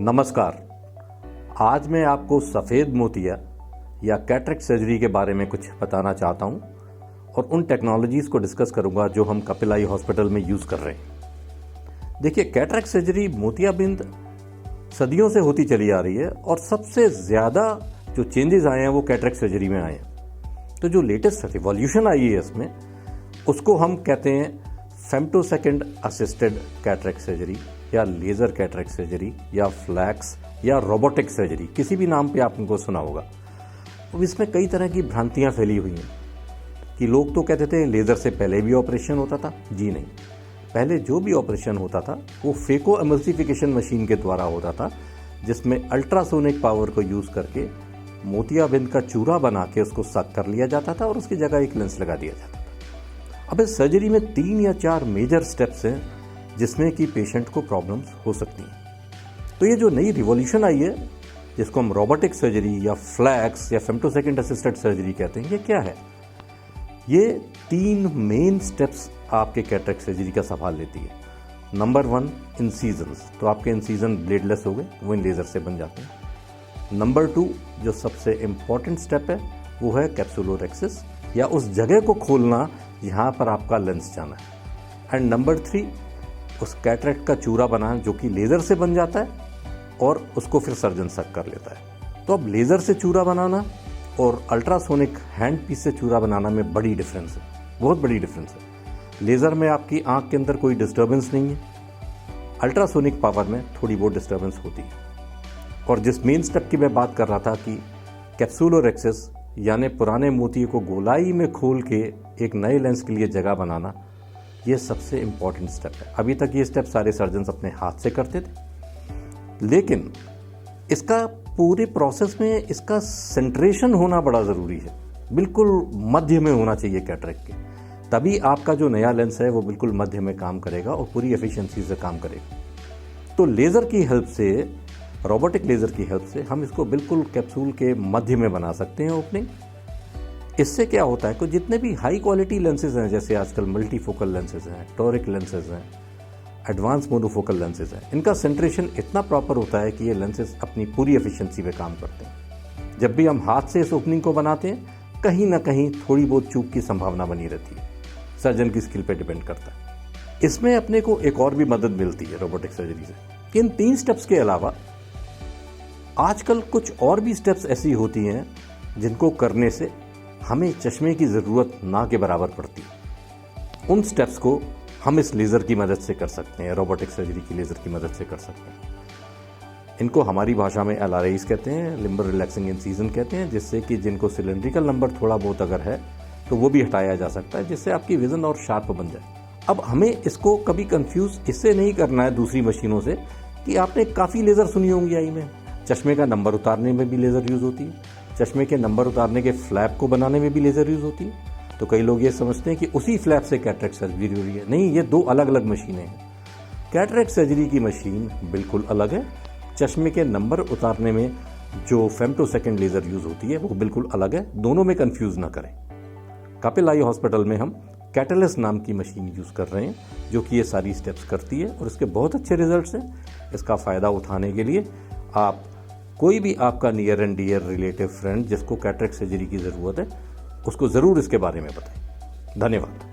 नमस्कार। आज मैं आपको सफ़ेद मोतिया या कैटरेक्ट सर्जरी के बारे में कुछ बताना चाहता हूं और उन टेक्नोलॉजीज़ को डिस्कस करूंगा जो हम कपिल आई हॉस्पिटल में यूज़ कर रहे हैं। देखिए, कैटरेक्ट सर्जरी मोतियाबिंद सदियों से होती चली आ रही है और सबसे ज़्यादा जो चेंजेस आए हैं वो कैटरेक्ट सर्जरी में आए हैं। तो जो लेटेस्ट रिवॉल्यूशन आई है इसमें, उसको हम कहते हैं फेम्टोसेकंड असिस्टेड कैटरेक्ट सर्जरी या लेज़र कैटरेक्ट सर्जरी या फ्लैक्स या रोबोटिक सर्जरी, किसी भी नाम पे आपको सुना होगा। अब इसमें कई तरह की भ्रांतियां फैली हुई हैं कि लोग तो कहते थे लेज़र से पहले भी ऑपरेशन होता था। जी नहीं, पहले जो भी ऑपरेशन होता था वो फेको एमल्सिफिकेशन मशीन के द्वारा होता था, जिसमें अल्ट्रासोनिक पावर को यूज़ करके मोतियाबिंद का चूरा बना के उसको सक कर लिया जाता था और उसकी जगह एक लेंस लगा दिया जाता था। अब इस सर्जरी में 3 या 4 मेजर स्टेप्स हैं जिसमें कि पेशेंट को प्रॉब्लम्स हो सकती हैं। तो ये जो नई रिवॉल्यूशन आई है, जिसको हम रोबोटिक सर्जरी या फ्लैक्स या फेम्टोसेकंड असिस्टेड सर्जरी कहते हैं, ये क्या है? ये 3 मेन स्टेप्स आपके कैटरेक्ट सर्जरी का संभाल लेती है। Number 1, incisions. तो आपके इंसीजन ब्लेडलेस हो गए, वो इन लेज़र से बन जाते हैं। नंबर 2, जो सबसे इम्पॉर्टेंट स्टेप है, वो है कैप्सुलोरेक्सिस या उस जगह को खोलना जहाँ पर आपका लेंस जाना है। एंड नंबर 3, उस कैटरेक्ट का चूरा बनाना जो कि लेज़र से बन जाता है और उसको फिर सर्जन सक कर लेता है। तो अब लेज़र से चूरा बनाना और अल्ट्रासोनिक हैंड पीस से चूरा बनाना में बड़ी डिफरेंस है, बहुत बड़ी डिफरेंस है। लेज़र में आपकी आंख के अंदर कोई डिस्टर्बेंस नहीं है, अल्ट्रासोनिक पावर में थोड़ी बहुत डिस्टर्बेंस होती है। और जिस मेन स्टेप की मैं बात कर रहा था कि कैप्सुलोरेक्सिस यानी पुराने मोती को गोलाई में खोल के एक नए लेंस के लिए जगह बनाना, ये सबसे इम्पॉर्टेंट स्टेप है। अभी तक ये स्टेप सारे सर्जन्स अपने हाथ से करते थे, लेकिन इसका पूरे प्रोसेस में इसका सेंट्रेशन होना बड़ा ज़रूरी है। बिल्कुल मध्य में होना चाहिए कैटरेक्ट के, तभी आपका जो नया लेंस है वो बिल्कुल मध्य में काम करेगा और पूरी एफिशिएंसी से काम करेगा। तो लेज़र की हेल्प से, रोबोटिक लेज़र की हेल्प से हम इसको बिल्कुल कैप्सूल के मध्य में बना सकते हैं ओपनिंग। इससे क्या होता है कि जितने भी हाई क्वालिटी लेंसेज हैं, जैसे आजकल मल्टीफोकल लेंसेज हैं, टोरिक लेंसेज हैं, एडवांस मोनोफोकल लेंसेज हैं, इनका सेंट्रेशन इतना प्रॉपर होता है कि ये लेंसेज अपनी पूरी एफिशिएंसी में काम करते हैं। जब भी हम हाथ से इस ओपनिंग को बनाते हैं, कहीं ना कहीं थोड़ी बहुत चूक की संभावना बनी रहती है, सर्जन की स्किल पे डिपेंड करता है। इसमें अपने को एक और भी मदद मिलती है रोबोटिक सर्जरी से कि इन 3 स्टेप्स के अलावा आजकल कुछ और भी स्टेप्स ऐसी होती हैं जिनको करने से हमें चश्मे की ज़रूरत ना के बराबर पड़ती है। उन स्टेप्स को हम इस लेज़र की मदद से कर सकते हैं, रोबोटिक सर्जरी की लेज़र की मदद से कर सकते हैं। इनको हमारी भाषा में LRIs कहते हैं, लिम्बर रिलैक्सिंग इंसीजन कहते हैं, जिससे कि जिनको सिलेंड्रिकल नंबर थोड़ा बहुत अगर है तो वो भी हटाया जा सकता है, जिससे आपकी विज़न और शार्प बन जाए। अब हमें इसको कभी कंफ्यूज इससे नहीं करना है दूसरी मशीनों से कि आपने काफ़ी लेज़र सुनी होंगी आई में। चश्मे का नंबर उतारने में भी लेज़र यूज़ होती है, चश्मे के नंबर उतारने के फ्लैप को बनाने में भी लेज़र यूज़ होती है। तो कई लोग ये समझते हैं कि उसी फ्लैप से कैटरेक्ट सर्जरी हो रही है। नहीं, ये 2 अलग अलग मशीनें हैं। कैटरेक्ट सर्जरी की मशीन बिल्कुल अलग है, चश्मे के नंबर उतारने में जो फेम्टोसेकंड लेज़र यूज़ होती है वो बिल्कुल अलग है। दोनों में कंफ्यूज ना करें। कपिल आई हॉस्पिटल में हम कैटलिस्ट नाम की मशीन यूज़ कर रहे हैं जो कि ये सारी स्टेप्स करती है और इसके बहुत अच्छे रिजल्ट्स हैं। इसका फ़ायदा उठाने के लिए आप कोई भी आपका near and dear relative friend जिसको कैटरेक्ट सर्जरी की ज़रूरत है, उसको ज़रूर इसके बारे में बताएं। धन्यवाद।